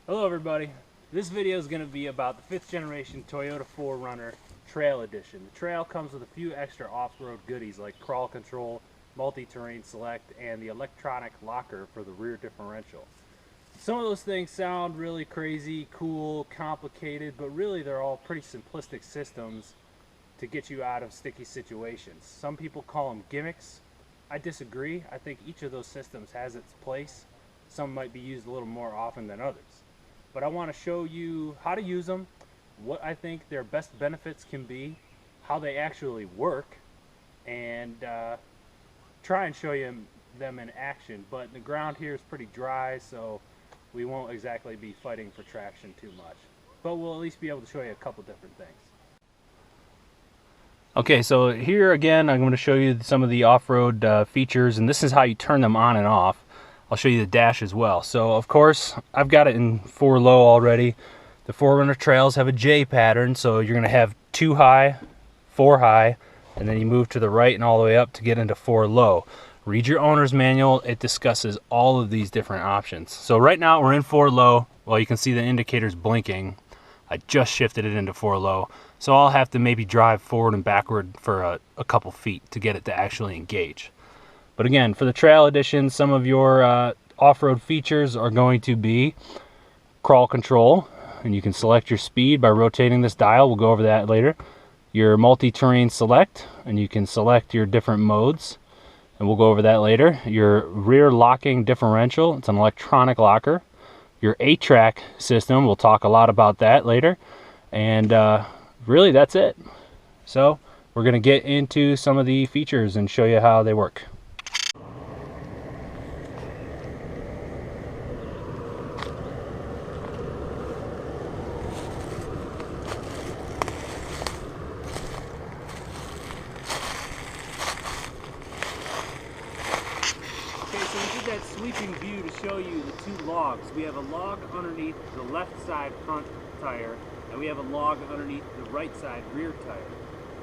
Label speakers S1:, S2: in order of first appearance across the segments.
S1: Hello everybody. This video is going to be about the 5th generation Toyota 4Runner Trail Edition. The Trail comes with a few extra off-road goodies like crawl control, multi-terrain select, and the electronic locker for the rear differential. Some of those things sound really crazy, cool, complicated, but really they're all pretty simplistic systems to get you out of sticky situations. Some people call them gimmicks. I disagree. I think each of those systems has its place. Some might be used a little more often than others. But I want to show you how to use them, what I think their best benefits can be, how they actually work, and try and show you them in action. But the ground here is pretty dry, so we won't exactly be fighting for traction too much. But we'll at least be able to show you a couple different things. Okay, so here again I'm going to show you some of the off-road features, and this is how you turn them on and off. I'll show you the dash as well. So of course I've got it in 4 low already. The 4Runner trails have a J pattern, so you're going to have 2 high, 4 high, and then you move to the right and all the way up to get into 4 low. Read your owner's manual. It discusses all of these different options. So right now we're in 4 low. Well, you can see the indicators blinking. I just shifted it into 4 low, so I'll have to maybe drive forward and backward for a couple feet to get it to actually engage. But again, for the Trail Edition, some of your off-road features are going to be crawl control, and you can select your speed by rotating this dial. We'll go over that later. Your multi-terrain select, and you can select your different modes, and we'll go over that later. Your rear locking differential, it's an electronic locker. Your A-TRAC system, we'll talk a lot about that later. And really, that's it. So we're going to get into some of the features and show you how they work. So we did that sweeping view to show you the 2 logs. We have a log underneath the left side front tire, and we have a log underneath the right side rear tire.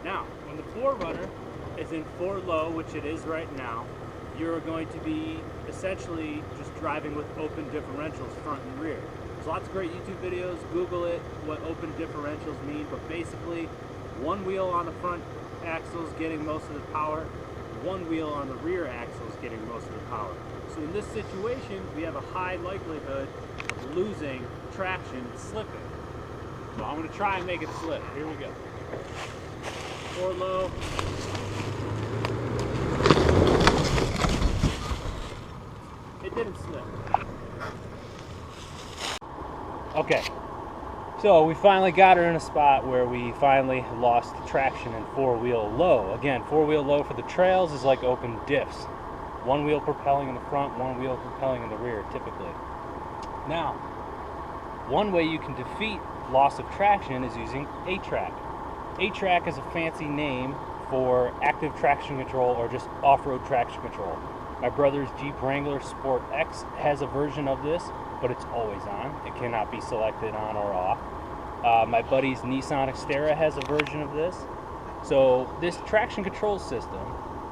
S1: Now, when the 4Runner is in 4 low, which it is right now, you're going to be essentially just driving with open differentials front and rear. There's lots of great YouTube videos. Google it, what open differentials mean, but basically one wheel on the front axle is getting most of the power, one wheel on the rear axle is getting most of the power. So in this situation, we have a high likelihood of losing traction and slipping. So I'm going to try and make it slip. Here we go. 4 low. It didn't slip. Okay. So we finally got her in a spot where we finally lost traction in 4-wheel low. Again, 4-wheel low for the trails is like open diffs. 1 wheel propelling in the front, 1 wheel propelling in the rear, typically. Now, one way you can defeat loss of traction is using A-TRAC. A-TRAC is a fancy name for active traction control or just off-road traction control. My brother's Jeep Wrangler Sport X has a version of this, but it's always on. It cannot be selected on or off. My buddy's Nissan Xterra has a version of this. So this traction control system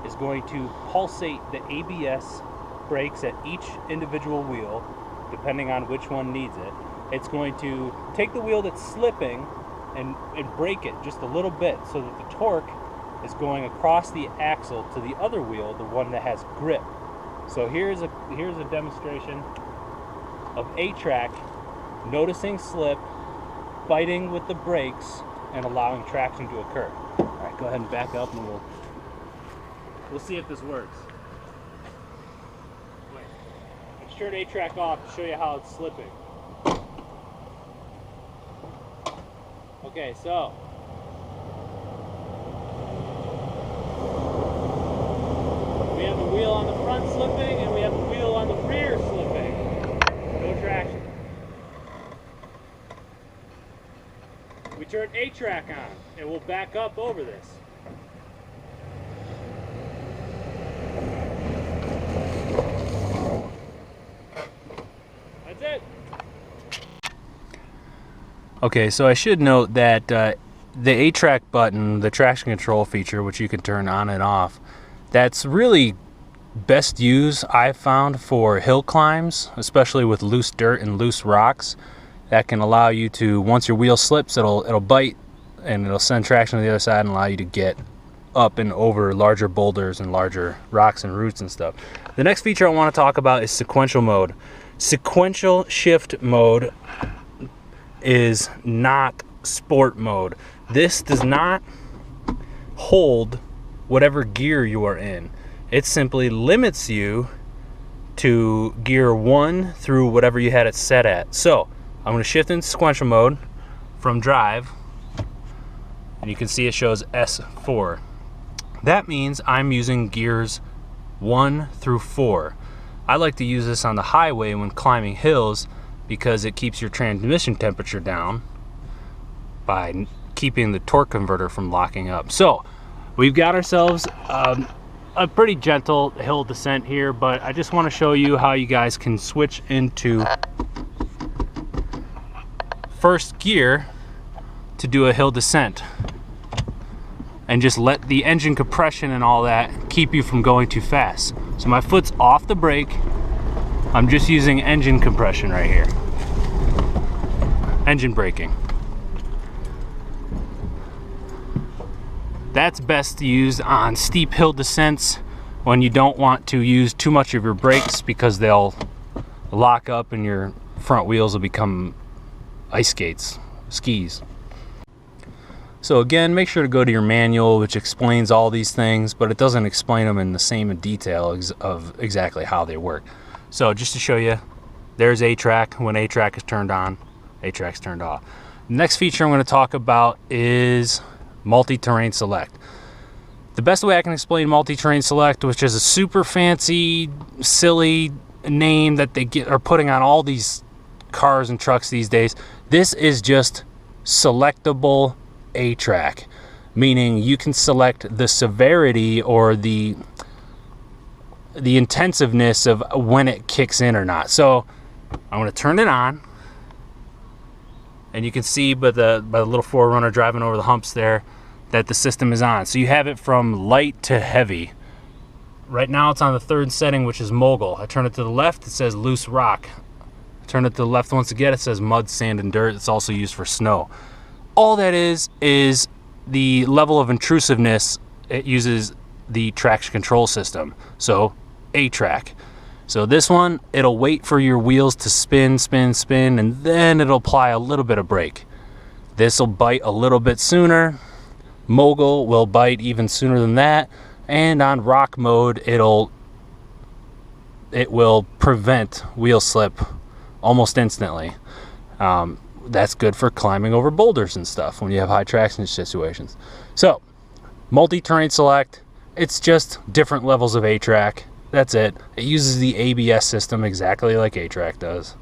S1: is going to pulsate the ABS brakes at each individual wheel, depending on which one needs it. It's going to take the wheel that's slipping and brake it just a little bit so that the torque is going across the axle to the other wheel, the one that has grip. So here's a demonstration of A-TRAC noticing slip, fighting with the brakes, and allowing traction to occur. All right, go ahead and back up and we'll see if this works. Wait, I turned A-TRAC off to show you how it's slipping. Okay, so we have the wheel on the front slipping and we have the wheel on the rear slipping. No traction. We turned A-TRAC on and we'll back up over this. That's it. Okay, so I should note that the A-TRAC button, the traction control feature, which you can turn on and off, that's really best use I've found for hill climbs, especially with loose dirt and loose rocks. That can allow you to, once your wheel slips, it'll bite and it'll send traction to the other side and allow you to get up and over larger boulders and larger rocks and roots and stuff. The next feature I want to talk about is sequential mode. Sequential shift mode is not sport mode. This does not hold whatever gear you are in. It simply limits you to gear 1 through whatever you had it set at. So I'm going to shift into sequential mode from drive, and you can see it shows S4. That means I'm using gears 1 through 4. I like to use this on the highway when climbing hills because it keeps your transmission temperature down by keeping the torque converter from locking up. So we've got ourselves a pretty gentle hill descent here, but I just want to show you how you guys can switch into first gear to do a hill descent and just let the engine compression and all that keep you from going too fast. So my foot's off the brake. I'm just using engine compression right here. Engine braking. That's best used on steep hill descents when you don't want to use too much of your brakes because they'll lock up and your front wheels will become ice skates, skis. So again, make sure to go to your manual, which explains all these things, but it doesn't explain them in the same detail of exactly how they work. So just to show you, there's A-TRAC. When A-TRAC is turned on, A-TRAC's turned off. The next feature I'm going to talk about is multi-terrain select. The best way I can explain multi-terrain select, which is a super fancy, silly name that they are putting on all these cars and trucks these days, this is just selectable A-TRAC, meaning you can select the severity or the intensiveness of when it kicks in or not. So I'm going to turn it on, and you can see by the little 4Runner driving over the humps there that the system is on. So you have it from light to heavy. Right now it's on the 3rd setting, which is mogul. I turn it to the left, it says loose rock. I turn it to the left once again, it says mud, sand, and dirt. It's also used for snow. All that is the level of intrusiveness. It uses the traction control system, so A-TRAC. So this one, it'll wait for your wheels to spin, and then it'll apply a little bit of brake. This will bite a little bit sooner. Mogul will bite even sooner than that, and on rock mode, it will prevent wheel slip almost instantly. That's good for climbing over boulders and stuff when you have high traction situations. So, multi-terrain select, it's just different levels of A-TRAC. That's it. It uses the ABS system exactly like A-TRAC does.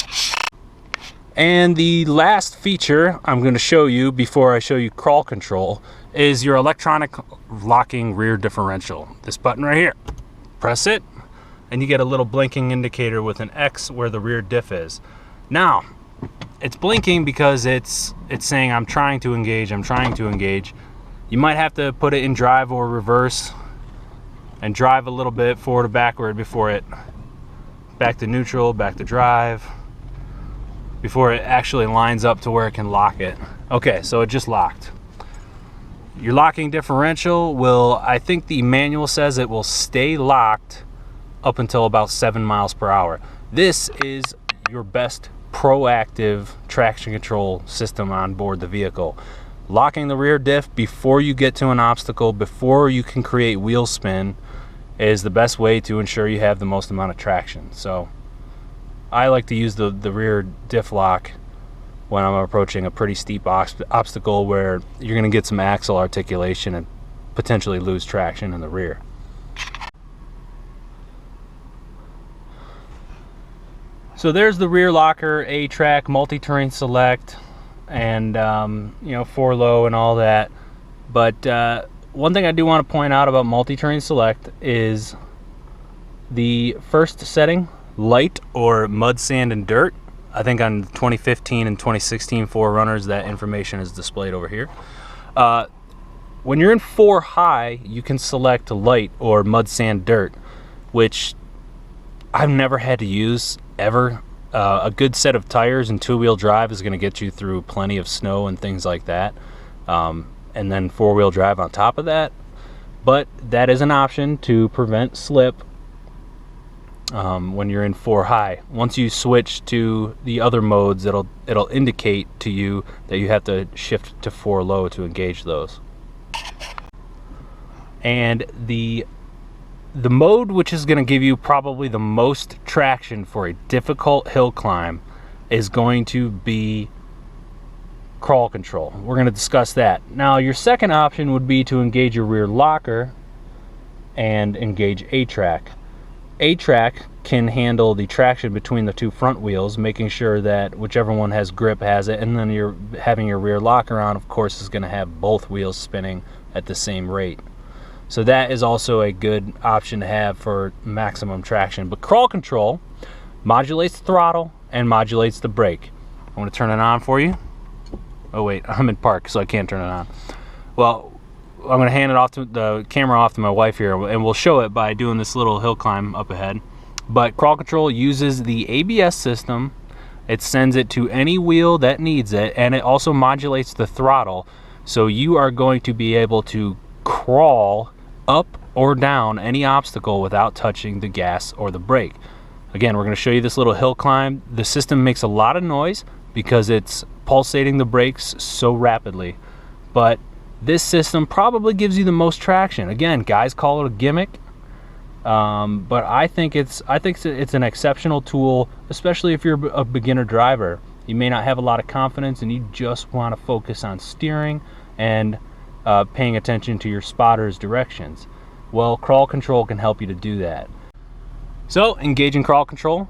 S1: And the last feature I'm going to show you before I show you crawl control is your electronic locking rear differential. This button right here. Press it, and you get a little blinking indicator with an X where the rear diff is. Now, it's blinking because it's saying I'm trying to engage. You might have to put it in drive or reverse and drive a little bit forward or backward before it back to neutral, back to drive, before it actually lines up to where it can lock it. Okay, so it just locked. Your locking differential will, I think the manual says it will stay locked up until about 7 miles per hour. This is your best proactive traction control system on board the vehicle. Locking the rear diff before you get to an obstacle, before you can create wheel spin, is the best way to ensure you have the most amount of traction. So I like to use the rear diff lock when I'm approaching a pretty steep obstacle where you're going to get some axle articulation and potentially lose traction in the rear. So there's the rear locker, A-TRAC, multi-terrain select, and 4-low and all that. But one thing I do want to point out about multi-terrain select is the first setting, light or mud, sand, and dirt. I think on 2015 and 2016 4Runners, that information is displayed over here. When you're in 4 high, you can select light or mud, sand, dirt. which I've never had to use ever. A good set of tires and two-wheel drive is going to get you through plenty of snow and things like that, and then four-wheel drive on top of that. But that is an option to prevent slip when you're in 4 high. Once you switch to the other modes, it'll indicate to you that you have to shift to 4 low to engage those. And the mode which is going to give you probably the most traction for a difficult hill climb is going to be crawl control. We're going to discuss that. Now, your second option would be to engage your rear locker and engage A-TRAC. A-TRAC can handle the traction between the 2 front wheels, making sure that whichever one has grip has it, and then you're having your rear locker on, of course, is going to have both wheels spinning at the same rate. So that is also a good option to have for maximum traction. But crawl control modulates the throttle and modulates the brake. I'm going to turn it on for you. Oh wait, I'm in park, so I can't turn it on. Well, I'm going to hand it off to the camera off to my wife here, and we'll show it by doing this little hill climb up ahead. But crawl control uses the ABS system. It sends it to any wheel that needs it, and it also modulates the throttle. So you are going to be able to crawl up or down any obstacle without touching the gas or the brake. Again, we're going to show you this little hill climb. The system makes a lot of noise because it's pulsating the brakes so rapidly, but this system probably gives you the most traction. Again, guys call it a gimmick, but I think it's an exceptional tool, especially if you're a beginner driver. You may not have a lot of confidence and you just want to focus on steering and paying attention to your spotter's directions. Well, crawl control can help you to do that. So, engaging crawl control.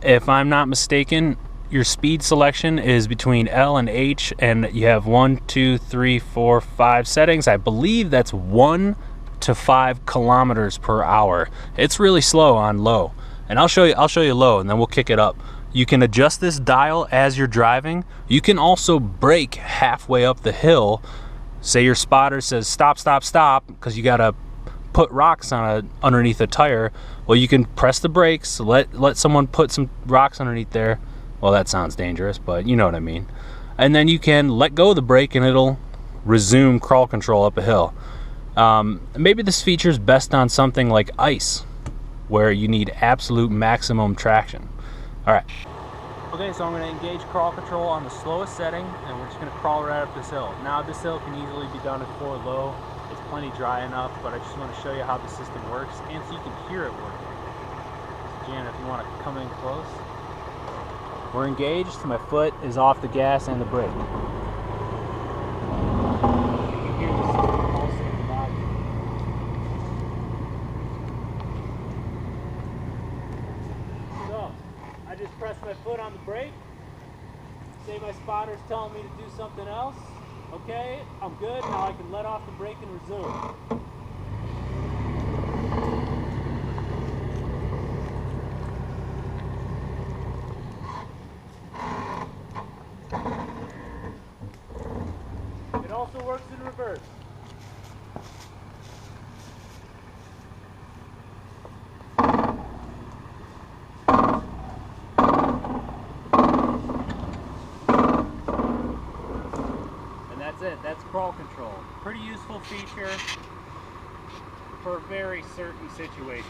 S1: If I'm not mistaken, your speed selection is between L and H, and you have 1, 2, 3, 4, 5 settings. I believe that's 1 to 5 kilometers per hour. It's really slow on low, and I'll show you low, and then we'll kick it up. You can adjust this dial as you're driving. You can also brake halfway up the hill. Say your spotter says stop, stop, stop, because you gotta put rocks on underneath a tire. Well, you can press the brakes, let someone put some rocks underneath there. Well, that sounds dangerous, but you know what I mean. And then you can let go of the brake and it'll resume crawl control up a hill. Maybe this feature is best on something like ice, where you need absolute maximum traction. All right. Okay, so I'm going to engage crawl control on the slowest setting, and we're just going to crawl right up this hill. Now, this hill can easily be done at 4 low. It's plenty dry enough, but I just want to show you how the system works, and so you can hear it working. So, Jan, if you want to come in close. We're engaged. My foot is off the gas and the brake. You can hear the system pulsating body. So, I just press my foot on the brake. Say my spotter's telling me to do something else. Okay, I'm good. Now I can let off the brake and resume. It also works in reverse. And that's it. That's crawl control. Pretty useful feature for very certain situations.